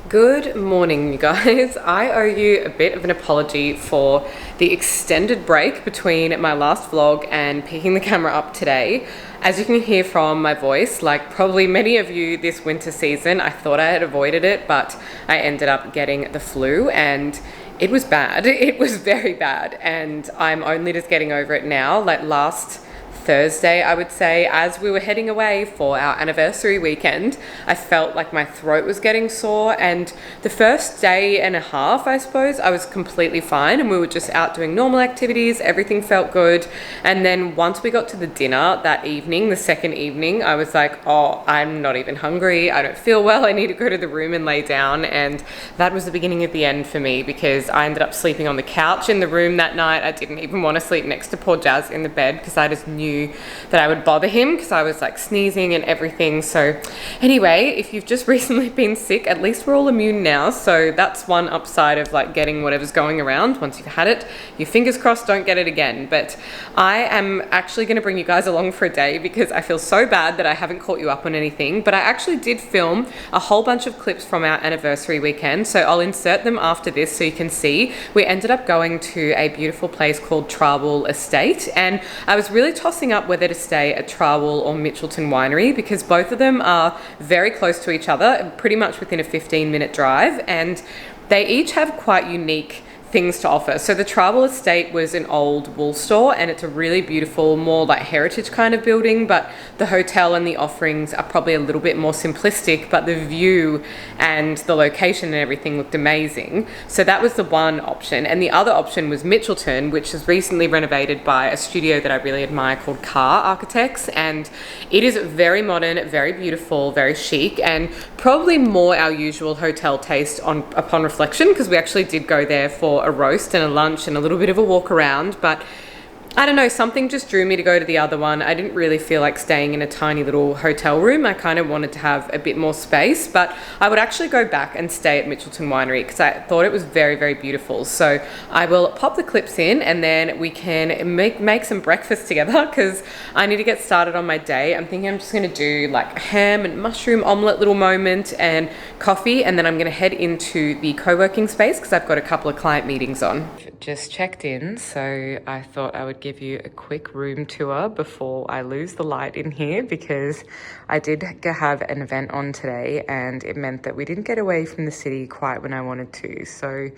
Good morning, you guys. I owe you a bit of an apology for the extended break between my last vlog and picking the camera up today. As you can hear from my voice, like probably many of you this winter season, I thought I had avoided it, but I ended up getting the flu and it was bad. It was very bad, and I'm only just getting over it now. Like last Thursday, I would say, as we were heading away for our anniversary weekend, I felt like my throat was getting sore, and the first day and a half, I suppose, I was completely fine and we were just out doing normal activities, everything felt good. And then once we got to the dinner that evening, the second evening, I was like, oh, I'm not even hungry, I don't feel well, I need to go to the room and lay down. And that was the beginning of the end for me, because I ended up sleeping on the couch in the room that night. I didn't even want to sleep next to poor Jazz in the bed because I just knew that I would bother him because I was like sneezing and everything. So anyway, if you've just recently been sick, at least we're all immune now. So that's one upside of like getting whatever's going around. Once you've had it, your fingers crossed don't get it again. But I am actually going to bring you guys along for a day because I feel so bad that I haven't caught you up on anything. But I actually did film a whole bunch of clips from our anniversary weekend, so I'll insert them after this so you can see. We ended up going to a beautiful place called Trawool Estate, and I was really tossing up whether to stay at Trawool or Mitchelton Winery because both of them are very close to each other, pretty much within a 15-minute drive, and they each have quite unique things to offer. So the Trawool Estate was an old wool store, and it's a really beautiful, more like heritage kind of building, but the hotel and the offerings are probably a little bit more simplistic, but the view and the location and everything looked amazing. So that was the one option. And the other option was Mitchelton, which is recently renovated by a studio that I really admire called Car Architects, and it is very modern, very beautiful, very chic, and probably more our usual hotel taste upon reflection, because we actually did go there for a roast and a lunch and a little bit of a walk around. But I don't know, something just drew me to go to the other one. I didn't really feel like staying in a tiny little hotel room. I kind of wanted to have a bit more space, but I would actually go back and stay at Mitchelton Winery because I thought it was very, very beautiful. So I will pop the clips in and then we can make some breakfast together because I need to get started on my day. I'm thinking I'm just going to do like a ham and mushroom omelette little moment and coffee, and then I'm going to head into the co-working space because I've got a couple of client meetings on. Just checked in, so I thought I would give you a quick room tour before I lose the light in here, because I did have an event on today and it meant that we didn't get away from the city quite when I wanted to. So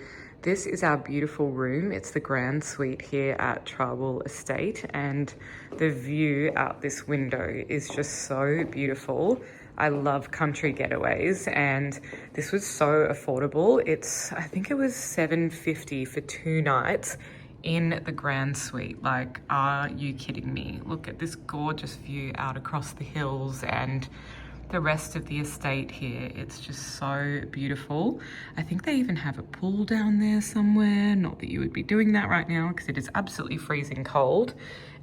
this is our beautiful room. It's the grand suite here at Trawool Estate, and the view out this window is just so beautiful. I love country getaways, and this was so affordable. I think it was $750 for 2 nights in the grand suite. Like, are you kidding me? Look at this gorgeous view out across the hills and the rest of the estate here. It's just so beautiful. I think they even have a pool down there somewhere. Not that you would be doing that right now because it is absolutely freezing cold.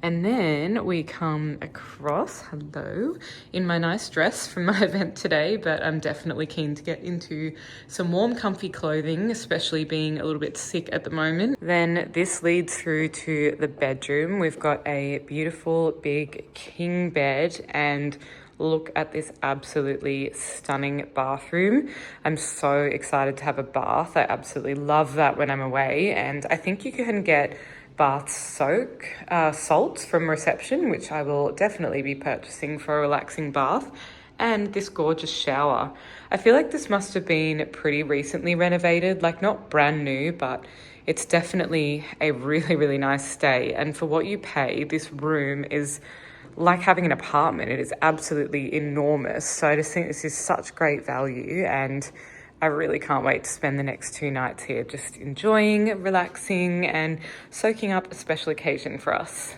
And then we come across, hello, in my nice dress from my event today, but I'm definitely keen to get into some warm, comfy clothing, especially being a little bit sick at the moment. Then this leads through to the bedroom. We've got a beautiful big king bed, and look at this absolutely stunning bathroom. I'm so excited to have a bath. I absolutely love that when I'm away, and I think you can get bath salts from reception, which I will definitely be purchasing for a relaxing bath. And this gorgeous shower. I feel like this must have been pretty recently renovated, like not brand new, but it's definitely a really, really nice stay. And for what you pay, this room is like having an apartment. It is absolutely enormous. So I just think this is such great value, and I really can't wait to spend the next 2 nights here just enjoying, relaxing, and soaking up a special occasion for us.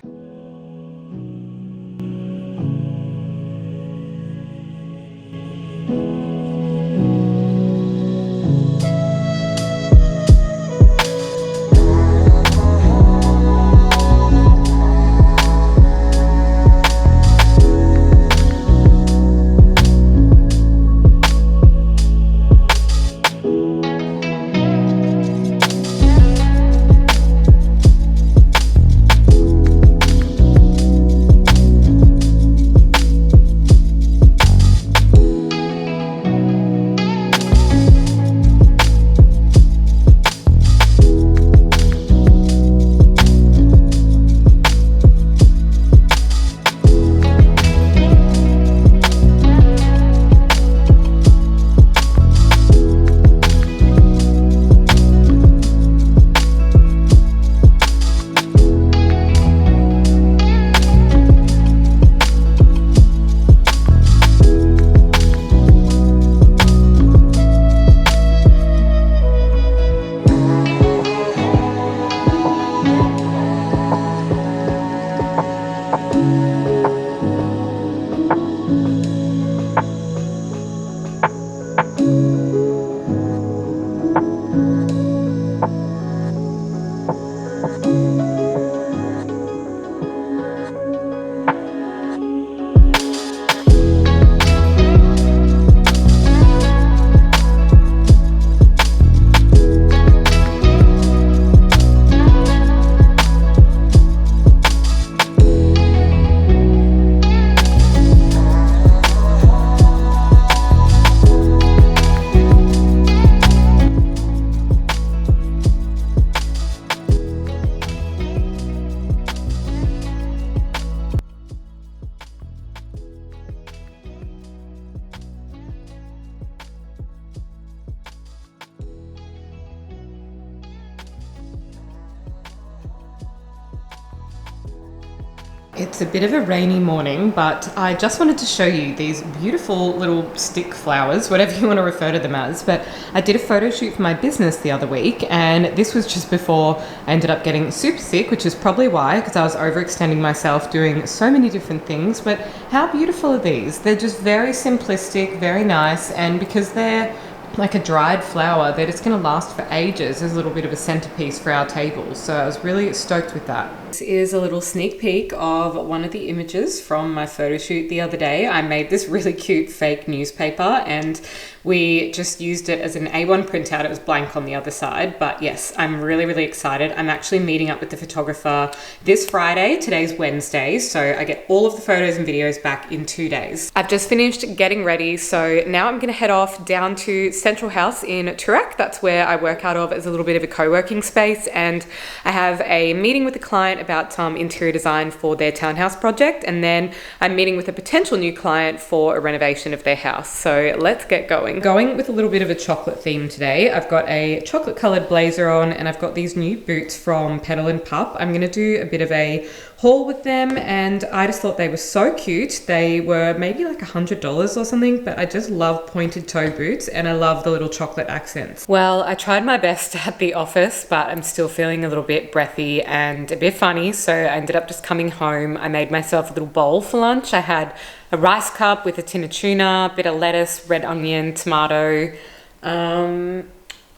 It's a bit of a rainy morning, but I just wanted to show you these beautiful little stick flowers, whatever you want to refer to them as. But I did a photo shoot for my business the other week, and this was just before I ended up getting super sick, which is probably why, because I was overextending myself doing so many different things. But how beautiful are these? They're just very simplistic, very nice, and because they're like a dried flower, they're just going to last for ages as a little bit of a centerpiece for our table. So I was really stoked with that. This is a little sneak peek of one of the images from my photo shoot the other day. I made this really cute fake newspaper and we just used it as an A1 printout. It was blank on the other side, but yes, I'm really, really excited. I'm actually meeting up with the photographer this Friday. Today's Wednesday, so I get all of the photos and videos back in 2 days. I've just finished getting ready, so now I'm gonna head off down to Central House in Toorak. That's where I work out of as a little bit of a co-working space, and I have a meeting with a client about some interior design for their townhouse project, and then I'm meeting with a potential new client for a renovation of their house. So let's get going. Going with a little bit of a chocolate theme today. I've got a chocolate colored blazer on and I've got these new boots from Petal and Pup. I'm gonna do a bit of a haul with them, and I just thought they were so cute. They were maybe like $100 or something, but I just love pointed toe boots and I love the little chocolate accents. Well, I tried my best at the office, but I'm still feeling a little bit breathy and a bit funny, so I ended up just coming home. I made myself a little bowl for lunch. I had a rice cup with a tin of tuna, a bit of lettuce, red onion, tomato,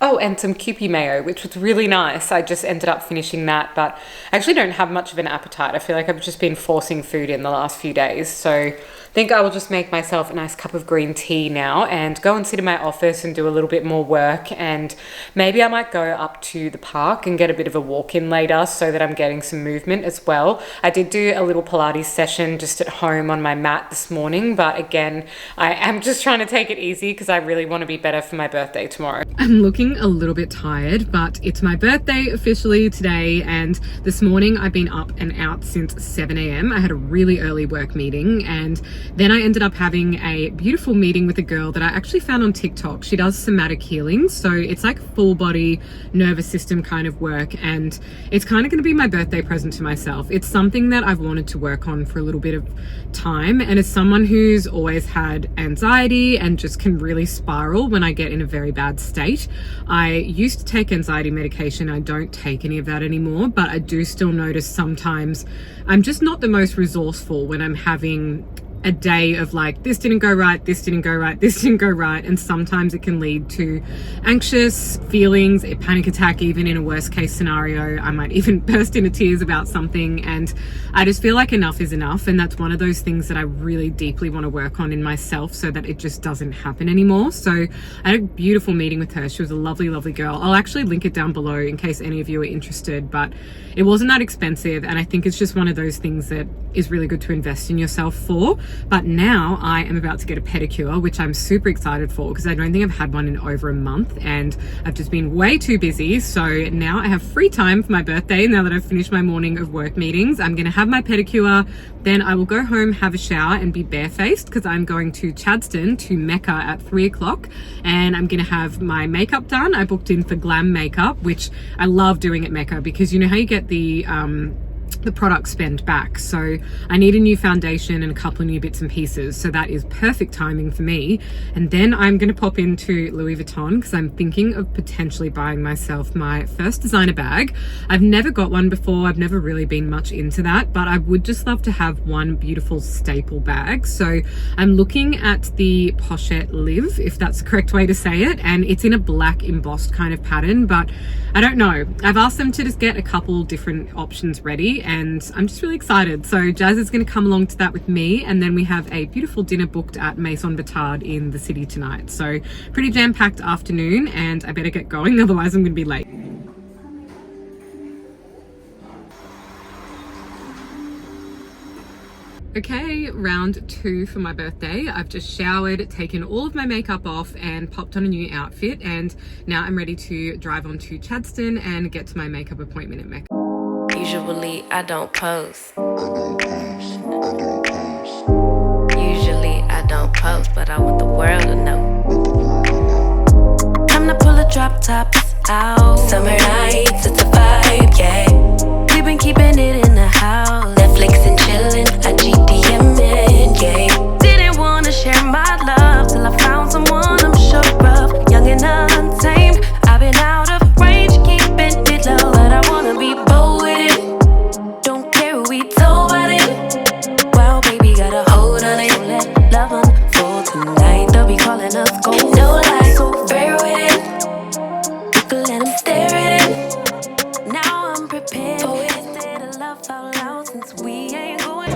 oh, and some Kewpie mayo, which was really nice. I just ended up finishing that, but I actually don't have much of an appetite. I feel like I've just been forcing food in the last few days. So I think I will just make myself a nice cup of green tea now and go and sit in my office and do a little bit more work. And maybe I might go up to the park and get a bit of a walk in later so that I'm getting some movement as well. I did do a little Pilates session just at home on my mat this morning, but again, I am just trying to take it easy because I really want to be better for my birthday tomorrow. I'm looking a little bit tired, but it's my birthday officially today, and this morning I've been up and out since 7 a.m. I had a really early work meeting, and then I ended up having a beautiful meeting with a girl that I actually found on TikTok. She does somatic healing, so it's like full body nervous system kind of work, and it's kind of going to be my birthday present to myself. It's something that I've wanted to work on for a little bit of time, and as someone who's always had anxiety and just can really spiral when I get in a very bad state. I used to take anxiety medication. I don't take any of that anymore, but I do still notice sometimes I'm just not the most resourceful when I'm having a day of like, this didn't go right, this didn't go right, this didn't go right. And sometimes it can lead to anxious feelings, a panic attack, even in a worst case scenario. I might even burst into tears about something. And I just feel like enough is enough. And that's one of those things that I really deeply want to work on in myself so that it just doesn't happen anymore. So I had a beautiful meeting with her. She was a lovely, lovely girl. I'll actually link it down below in case any of you are interested, but it wasn't that expensive. And I think it's just one of those things that is really good to invest in yourself for. But now I am about to get a pedicure, which I'm super excited for because I don't think I've had one in over a month and I've just been way too busy. So now I have free time for my birthday now that I've finished my morning of work meetings. I'm going to have my pedicure, then I will go home, have a shower and be barefaced because I'm going to Chadstone to Mecca at 3 o'clock, and I'm going to have my makeup done. I booked in for glam makeup, which I love doing at Mecca because you know how you get the product spend back. So I need a new foundation and a couple of new bits and pieces, so that is perfect timing for me. And then I'm going to pop into Louis Vuitton because I'm thinking of potentially buying myself my first designer bag. I've never got one before. I've never really been much into that, but I would just love to have one beautiful staple bag. So I'm looking at the Pochette Live, if that's the correct way to say it, and it's in a black embossed kind of pattern, but I don't know. I've asked them to just get a couple different options ready, and I'm just really excited. So Jazz is going to come along to that with me, and then we have a beautiful dinner booked at Maison Batard in the city tonight. So pretty jam-packed afternoon, and I better get going, otherwise I'm going to be late. Okay, round 2 for my birthday. I've just showered, taken all of my makeup off and popped on a new outfit, and now I'm ready to drive on to Chadstone and get to my makeup appointment at Mecca. Usually I don't post. Usually I don't post, but I want the world to know. Time to pull the drop tops out. Summer nights, it's a vibe, yeah. We've been keeping it in the house. Netflix and chill game. Didn't wanna share my love till I found someone I'm sure of. Young and untamed, I've been out of range, keeping it low, but I wanna be bold with it. Don't care who we told about it. Wow, baby, got a hold on it. Let love unfold tonight. They'll be calling us gold. No lies, so fair with it. You can let them stare at it. Now I'm prepared. Oh, instead of love out loud, since we ain't going.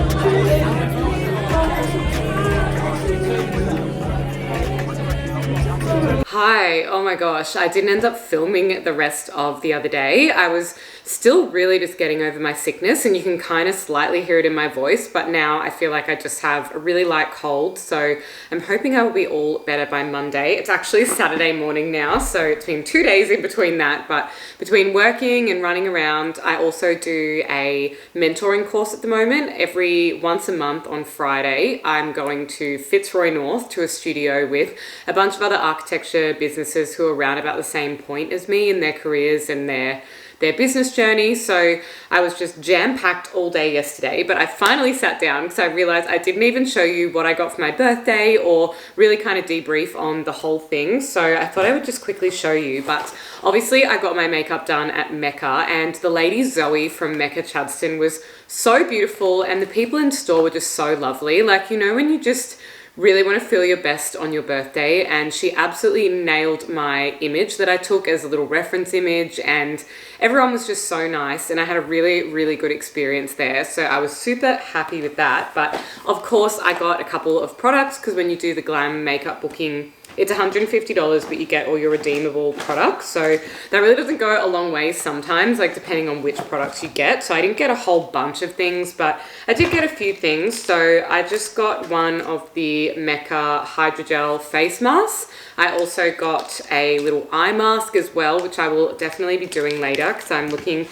Hi, oh my gosh, I didn't end up filming the rest of the other day. I was still really just getting over my sickness, and you can kind of slightly hear it in my voice, but now I feel like I just have a really light cold, so I'm hoping I will be all better by Monday. It's actually Saturday morning now, so it's been 2 days in between that, but between working and running around, I also do a mentoring course at the moment. Every once a month on Friday, I'm going to Fitzroy North to a studio with a bunch of other architecture businesses who are around about the same point as me in their careers and their business journey. So I was just jam-packed all day yesterday, but I finally sat down because I realized I didn't even show you what I got for my birthday or really kind of debrief on the whole thing. So I thought I would just quickly show you. But obviously I got my makeup done at Mecca, and the lady Zoe from Mecca Chadstone was so beautiful, and the people in store were just so lovely. Like, you know, when you just really want to feel your best on your birthday, and she absolutely nailed my image that I took as a little reference image, and everyone was just so nice, and I had a really good experience there, so I was super happy with that. But of course I got a couple of products, because when you do the glam makeup booking, it's $150, but you get all your redeemable products. So that really doesn't go a long way sometimes, like depending on which products you get. So I didn't get a whole bunch of things, but I did get a few things. So I just got one of the Mecca Hydrogel face masks. I also got a little eye mask as well, which I will definitely be doing later because I'm looking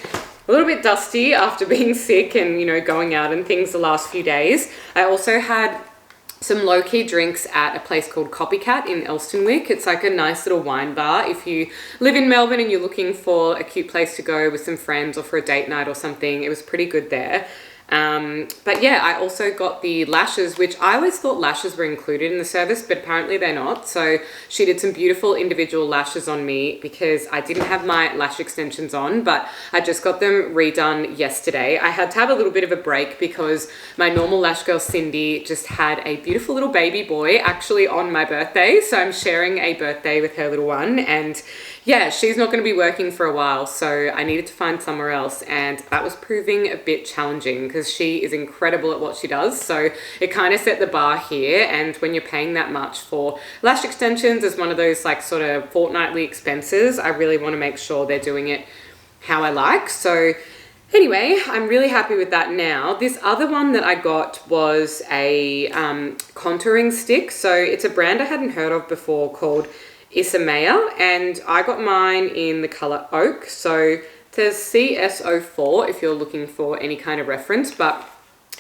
a little bit dusty after being sick and, you know, going out and things the last few days. I also had some low-key drinks at a place called Copycat in Elstonwick. It's like a nice little wine bar if you live in Melbourne and you're looking for a cute place to go with some friends or for a date night or something. It was pretty good there. But yeah, I also got the lashes, which I always thought lashes were included in the service, but apparently they're not. So she did some beautiful individual lashes on me because I didn't have my lash extensions on, but I just got them redone yesterday. I had to have a little bit of a break because my normal lash girl Cindy just had a beautiful little baby boy actually on my birthday. So I'm sharing a birthday with her little one, and yeah, she's not going to be working for a while, so I needed to find somewhere else, and that was proving a bit challenging because she is incredible at what she does. So it kind of set the bar here, and when you're paying that much for lash extensions as one of those like sort of fortnightly expenses, I really want to make sure they're doing it how I like. So anyway, I'm really happy with that now. This other one that I got was a contouring stick. So it's a brand I hadn't heard of before called Isamaya, and I got mine in the color Oak. So it says CSO4 if you're looking for any kind of reference, but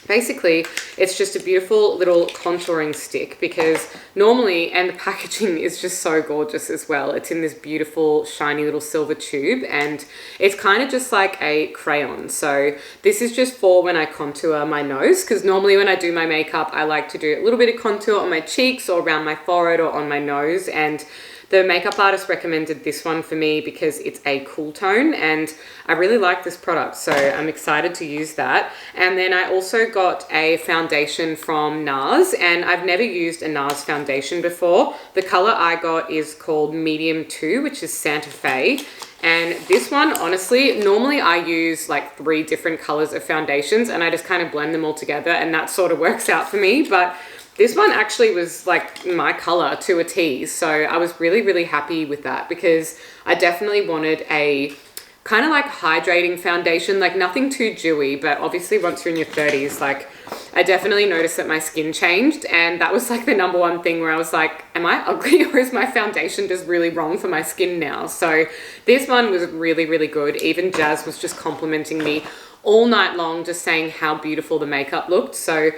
basically it's just a beautiful little contouring stick because normally, and the packaging is just so gorgeous as well, it's in this beautiful shiny little silver tube, and it's kind of just like a crayon. So this is just for when I contour my nose, because normally when I do my makeup I like to do a little bit of contour on my cheeks or around my forehead or on my nose, and the makeup artist recommended this one for me because it's a cool tone, and I really like this product, so I'm excited to use that. And then I also got a foundation from NARS, and I've never used a NARS foundation before. The color I got is called Medium 2, which is Santa Fe. And this one, honestly, normally I use like 3 different colors of foundations and I just kind of blend them all together, and that sort of works out for me. But this one actually was like my color to a T. So I was really happy with that because I definitely wanted a kind of like hydrating foundation, like nothing too dewy, but obviously once you're in your 30s, like I definitely noticed that my skin changed, and that was like the number one thing where I was like, am I ugly or is my foundation just really wrong for my skin now? So this one was really good. Even Jazz was just complimenting me all night long, just saying how beautiful the makeup looked. So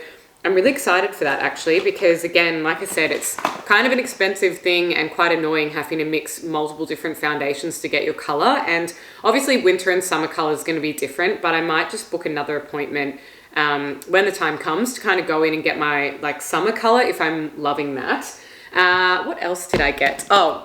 I'm really excited for that actually, because again, like I said, it's kind of an expensive thing and quite annoying having to mix multiple different foundations to get your color. And obviously winter and summer color is going to be different, but I might just book another appointment when the time comes to kind of go in and get my like summer color if I'm loving that. What else did I get? Oh,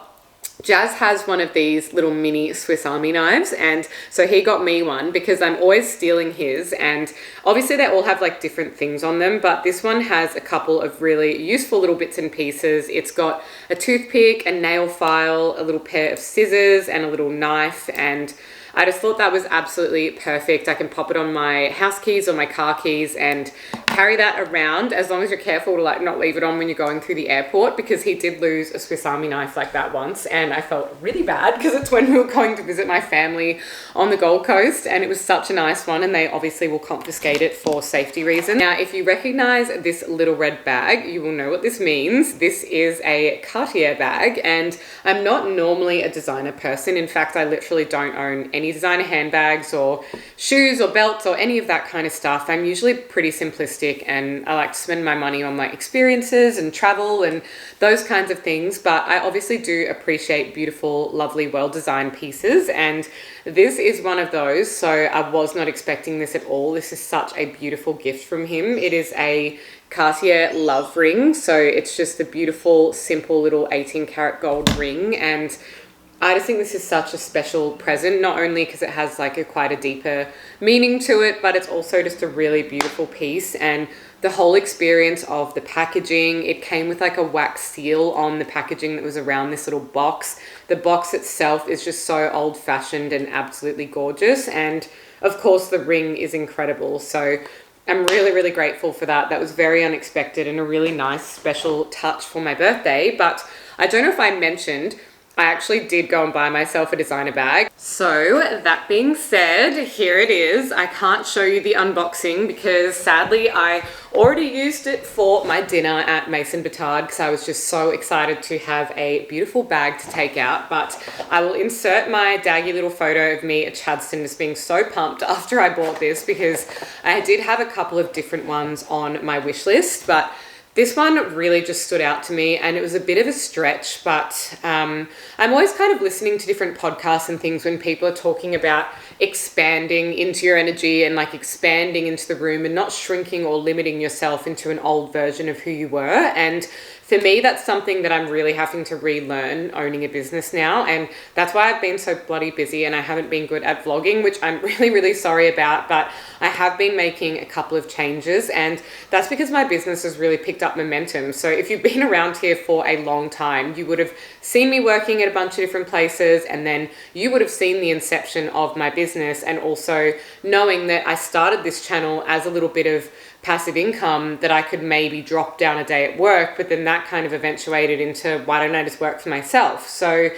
Jazz has one of these little mini Swiss Army knives, and so he got me one because I'm always stealing his, and obviously they all have like different things on them, but this one has a couple of really useful little bits and pieces. It's got a toothpick, a nail file, a little pair of scissors, and a little knife, and I just thought that was absolutely perfect. I can pop it on my house keys or my car keys and carry that around, as long as you're careful to like not leave it on when you're going through the airport, because he did lose a Swiss Army knife like that once, and I felt really bad because it's when we were going to visit my family on the Gold Coast, and it was such a nice one, and they obviously will confiscate it for safety reasons. Now, if you recognize this little red bag, you will know what this means. This is a Cartier bag, and I'm not normally a designer person. In fact, I literally don't own any designer handbags or shoes or belts or any of that kind of stuff. I'm usually pretty simplistic, and I like to spend my money on like experiences and travel and those kinds of things, but I obviously do appreciate beautiful, lovely, well-designed pieces, and this is one of those. So I was not expecting this at all. This is such a beautiful gift from him. It is a Cartier love ring, so it's just a beautiful, simple little 18 karat gold ring, and I just think this is such a special present, not only because it has like quite a deeper meaning to it, but it's also just a really beautiful piece. And the whole experience of the packaging, it came with like a wax seal on the packaging that was around this little box. The box itself is just so old fashioned and absolutely gorgeous. And of course the ring is incredible. So I'm really, really grateful for that. That was very unexpected and a really nice special touch for my birthday. But I don't know if I mentioned, I actually did go and buy myself a designer bag. So that being said, here it is. I can't show you the unboxing because sadly I already used it for my dinner at Mason Batard because I was just so excited to have a beautiful bag to take out. But I will insert my daggy little photo of me at Chadstone just being so pumped after I bought this, because I did have a couple of different ones on my wish list, but this one really just stood out to me, and it was a bit of a stretch, but I'm always kind of listening to different podcasts and things when people are talking about expanding into your energy and like expanding into the room and not shrinking or limiting yourself into an old version of who you were. And for me, that's something that I'm really having to relearn owning a business now. And that's why I've been so bloody busy and I haven't been good at vlogging, which I'm really, really sorry about. But I have been making a couple of changes, and that's because my business has really picked up momentum. So if you've been around here for a long time, you would have seen me working at a bunch of different places, and then you would have seen the inception of my business, and also knowing that I started this channel as a little bit of passive income that I could maybe drop down a day at work, but then that kind of eventuated into, why don't I just work for myself? So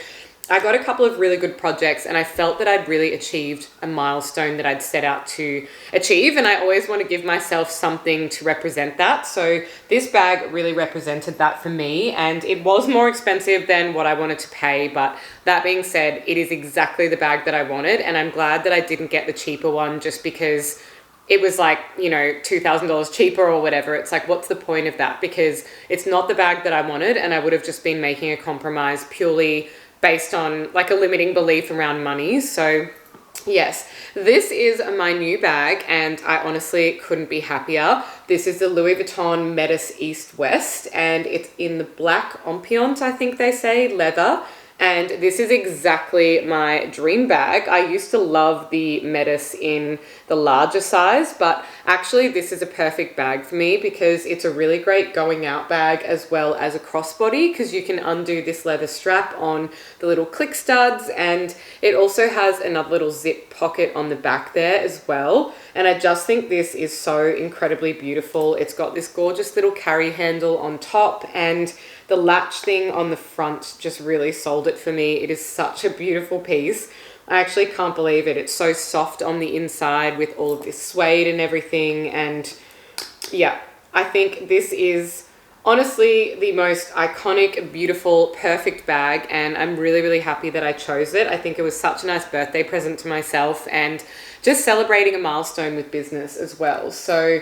I got a couple of really good projects, and I felt that I'd really achieved a milestone that I'd set out to achieve, and I always want to give myself something to represent that. So this bag really represented that for me, and it was more expensive than what I wanted to pay, but that being said, it is exactly the bag that I wanted, and I'm glad that I didn't get the cheaper one just because it was like, you know, $2,000 cheaper or whatever. It's like, what's the point of that? Because it's not the bag that I wanted, and I would have just been making a compromise purely based on like a limiting belief around money. So yes, this is my new bag, and I honestly couldn't be happier. This is the Louis Vuitton Metis East West, and it's in the black Ompiont, I think they say, leather. And this is exactly my dream bag. I used to love the Metis in the larger size, but actually this is a perfect bag for me because it's a really great going out bag as well as a crossbody, because you can undo this leather strap on the little click studs, and it also has another little zip pocket on the back there as well. And I just think this is so incredibly beautiful. It's got this gorgeous little carry handle on top, and the latch thing on the front just really sold it for me. It is such a beautiful piece. I actually can't believe it. It's so soft on the inside with all of this suede and everything. And yeah, I think this is honestly the most iconic, beautiful, perfect bag. And I'm really, really happy that I chose it. I think it was such a nice birthday present to myself, and just celebrating a milestone with business as well. So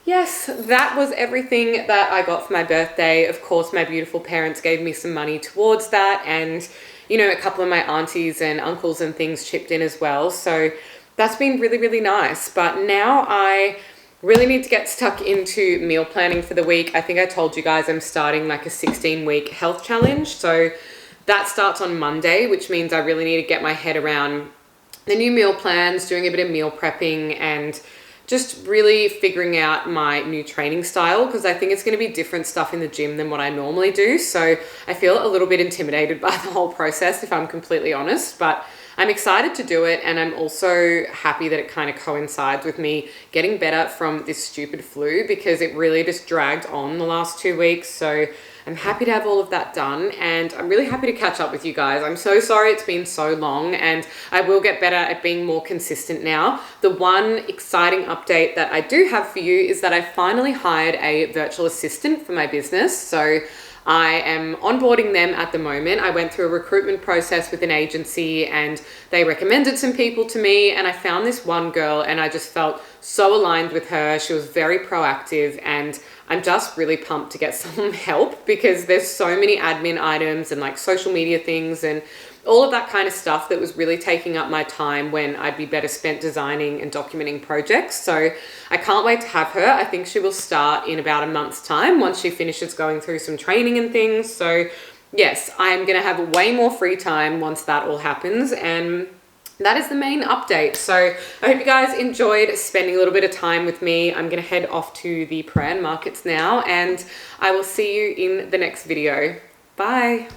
yes, that was everything that I got for my birthday. Of course, my beautiful parents gave me some money towards that, and you know, a couple of my aunties and uncles and things chipped in as well. So that's been really, really nice. But now I Really need to get stuck into meal planning for the week. I think I told you guys I'm starting like a 16-week health challenge. So that starts on Monday, which means I really need to get my head around the new meal plans, doing a bit of meal prepping, and just really figuring out my new training style, because I think it's going to be different stuff in the gym than what I normally do. So I feel a little bit intimidated by the whole process, if I'm completely honest, but I'm excited to do it, and I'm also happy that it kind of coincides with me getting better from this stupid flu, because it really just dragged on the last 2 weeks. So I'm happy to have all of that done, and I'm really happy to catch up with you guys. I'm so sorry it's been so long, and I will get better at being more consistent now. The one exciting update that I do have for you is that I finally hired a virtual assistant for my business. So I am onboarding them at the moment. I went through a recruitment process with an agency, and they recommended some people to me, and I found this one girl and I just felt so aligned with her. She was very proactive, and I'm just really pumped to get some help, because there's so many admin items and like social media things and all of that kind of stuff that was really taking up my time when I'd be better spent designing and documenting projects. So I can't wait to have her. I think she will start in about a month's time once she finishes going through some training and things. So yes, I'm going to have way more free time once that all happens, and that is the main update. So I hope you guys enjoyed spending a little bit of time with me. I'm going to head off to the Prahran markets now, and I will see you in the next video. Bye.